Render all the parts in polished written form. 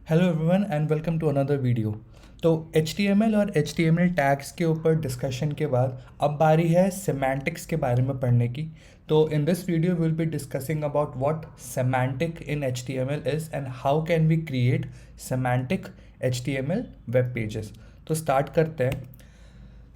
Hello everyone and welcome to another video. तो HTML और HTML tags के ऊपर डिस्कशन के बाद अब बारी है सेमांटिक्स के बारे में पढ़ने की। तो in this video will be discussing about what semantic in HTML is and how can we create semantic HTML web pages. तो स्टार्ट करते हैं।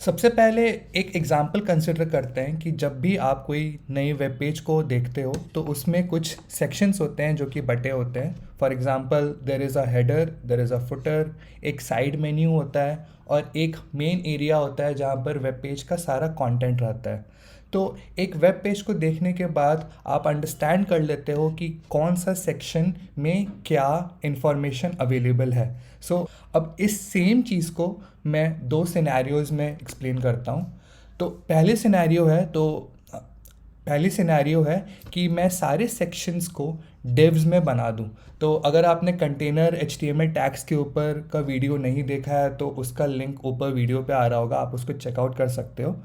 सबसे पहले एक एग्जाम्पल कंसिडर करते हैं कि जब भी आप कोई नई वेब पेज को देखते हो तो उसमें कुछ सेक्शंस होते हैं जो कि बटे होते हैं। For example there is a header, there is a footer, एक साइड मेन्यू होता है और एक मेन एरिया होता है जहाँ पर वेब पेज का सारा कंटेंट रहता है। तो एक वेब पेज को देखने के बाद आप अंडरस्टैंड कर लेते हो कि कौन सा सेक्शन में क्या इंफॉर्मेशन अवेलेबल है। अब इस सेम चीज़ को मैं दो सिनेरियोज़ में एक्सप्लेन करता हूँ। तो पहली सिनेरियो है कि मैं सारे सेक्शंस को डिव्स में बना दूं। तो अगर आपने कंटेनर HTML टैग्स के ऊपर का वीडियो नहीं देखा है तो उसका लिंक ऊपर वीडियो पे आ रहा होगा, आप उसको चेकआउट कर सकते हो।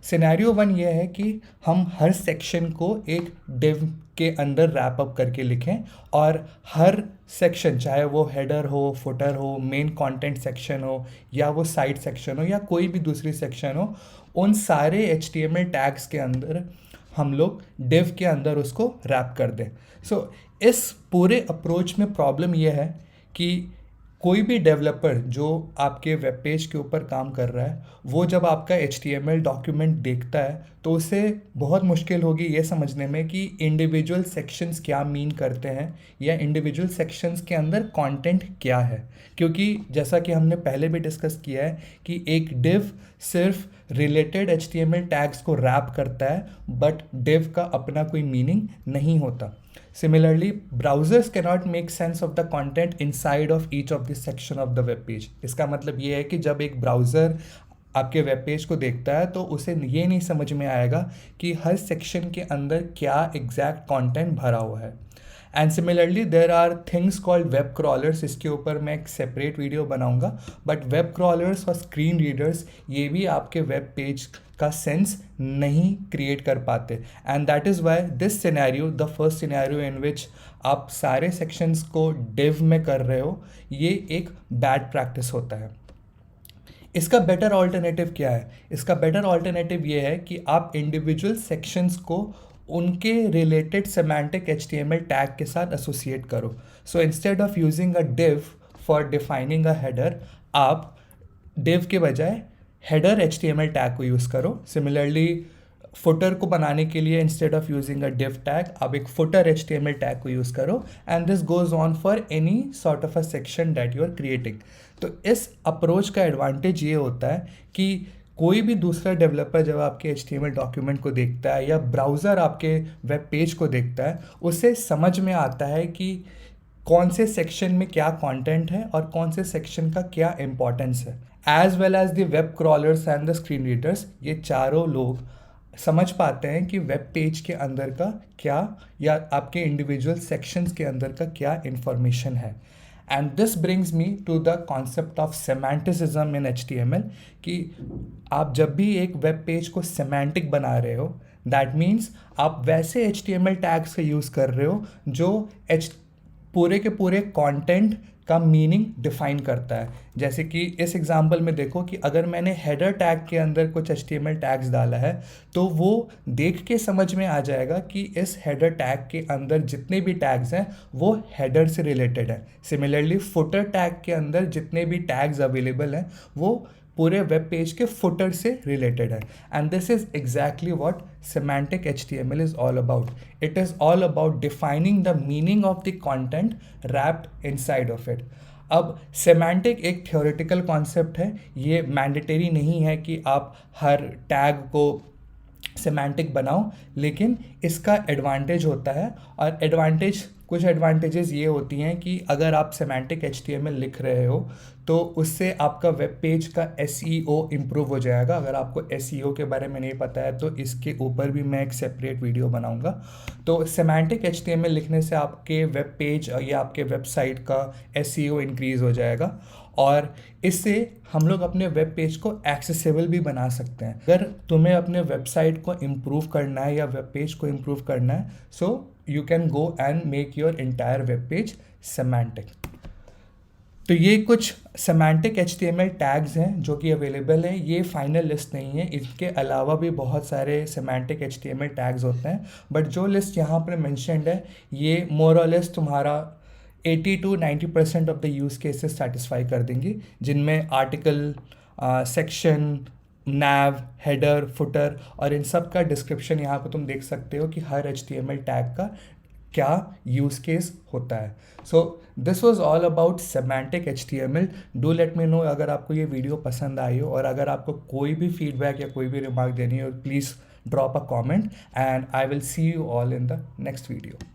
सिनेरियो वन ये है कि हम हर सेक्शन को एक डिव के अंदर रैप अप करके लिखें और हर सेक्शन, चाहे वो हेडर हो, फुटर हो, मेन कंटेंट सेक्शन हो या वो साइड सेक्शन हो या कोई भी दूसरी सेक्शन हो, उन सारे HTML टैग्स के अंदर हम लोग डिव के अंदर उसको रैप कर दें। इस पूरे अप्रोच में प्रॉब्लम यह है कि कोई भी डेवलपर जो आपके वेब पेज के ऊपर काम कर रहा है वो जब आपका HTML डॉक्यूमेंट देखता है तो उसे बहुत मुश्किल होगी ये समझने में कि इंडिविजुअल सेक्शंस क्या मीन करते हैं या इंडिविजुअल सेक्शंस के अंदर कंटेंट क्या है। क्योंकि जैसा कि हमने पहले भी डिस्कस किया है कि एक डिव सिर्फ रिलेटेड HTML टैग्स को रैप करता है बट डिव का अपना कोई मीनिंग नहीं होता। Similarly, browsers cannot make sense of the content inside of each of the section of the web page। इसका मतलब ये है कि जब एक ब्राउज़र आपके वेब पेज को देखता है तो उसे ये नहीं समझ में आएगा कि हर सेक्शन के अंदर क्या एग्जैक्ट कंटेंट भरा हुआ है। And similarly there are things called web crawlers. इसके ऊपर मैं एक सेपरेट वीडियो बनाऊंगा। बट वेब क्रॉलर्स और स्क्रीन रीडर्स ये भी आपके वेब पेज का सेंस नहीं क्रिएट कर पाते। And that is why this scenario, the first scenario in which आप सारे सेक्शंस को डिव में कर रहे हो, ये एक बैड प्रैक्टिस होता है। इसका बेटर ऑल्टरनेटिव क्या है? इसका बेटर ऑल्टरनेटिव ये है कि आप इंडिविजुअल सेक्शंस को उनके रिलेटेड सेमांटिक HTML टैग के साथ एसोसिएट करो। So instead of using a div for defining a header, आप डिव के बजाय हेडर HTML टैग को यूज़ करो। सिमिलरली फुटर को बनाने के लिए instead of using a div tag आप एक फुटर HTML टैग को यूज़ करो and this goes on for any sort of a section that you are creating. तो इस अप्रोच का एडवांटेज ये होता है कि कोई भी दूसरा डेवलपर जब आपके HTML डॉक्यूमेंट को देखता है या ब्राउज़र आपके वेब पेज को देखता है, उसे समझ में आता है कि कौन से सेक्शन में क्या कंटेंट है और कौन से सेक्शन का क्या इंपॉर्टेंस है। As well as the web crawlers and the screen readers, ये चारों लोग समझ पाते हैं कि वेब पेज के अंदर का क्या या आपके इंडिविजुअल सेक्शंस के अंदर का क्या इंफॉर्मेशन है। And this brings me to the concept of semanticism in HTML कि आप जब भी एक वेब पेज को सेमांटिक बना रहे हो, दैट मीन्स आप वैसे HTML टैग्स का यूज़ कर रहे हो जो पूरे के पूरे कंटेंट का मीनिंग डिफाइन करता है। जैसे कि इस एग्जांपल में देखो कि अगर मैंने हेडर टैग के अंदर कुछ HTML टैग्स डाला है तो वो देख के समझ में आ जाएगा कि इस हेडर टैग के अंदर जितने भी टैग्स हैं वो हेडर से रिलेटेड है। सिमिलरली फुटर टैग के अंदर जितने भी टैग्स अवेलेबल हैं वो पूरे वेब पेज के फुटर से रिलेटेड है। And this is exactly what semantic HTML is all about. It is all about defining the meaning of the content wrapped inside of it. अब सेमांटिक एक theoretical concept है, ये mandatory नहीं है कि आप हर टैग को सेमांटिक बनाओ, लेकिन इसका एडवांटेज होता है। और कुछ एडवांटेजेस ये होती हैं कि अगर आप सेमांटिक HTML लिख रहे हो तो उससे आपका वेब पेज का SEO इम्प्रूव हो जाएगा। अगर आपको SEO के बारे में नहीं पता है तो इसके ऊपर भी मैं एक सेपरेट वीडियो बनाऊंगा। तो सेमांटिक HTML लिखने से आपके वेब पेज या आपके वेबसाइट का SEO इंक्रीज हो जाएगा और इससे हम लोग अपने वेब पेज को एक्सेसिबल भी बना सकते हैं। अगर तुम्हें अपने वेबसाइट को इम्प्रूव करना है या वेब पेज को इम्प्रूव करना है, so you can go and make your entire web page semantic. तो ये कुछ सेमांटिक HTML टैग्स हैं जो कि अवेलेबल हैं। ये फाइनल लिस्ट नहीं है, इसके अलावा भी बहुत सारे सेमांटिक HTML टैग्स होते हैं, बट जो लिस्ट यहाँ पर मेंशन्ड है ये मोर और लेस तुम्हारा 80 to 90% of the use cases satisfy कर देंगी, जिनमें आर्टिकल, सेक्शन, नैव, हेडर, फुटर और इन सब का डिस्क्रिप्शन यहाँ पे तुम देख सकते हो कि हर HTML टैग का क्या यूज़ केस होता है। So this was all about semantic HTML। Do let me know अगर आपको ये वीडियो पसंद आई हो, और अगर आपको कोई भी फीडबैक या कोई भी रिमार्क देनी हो, please drop a comment and I will see you all in the next video.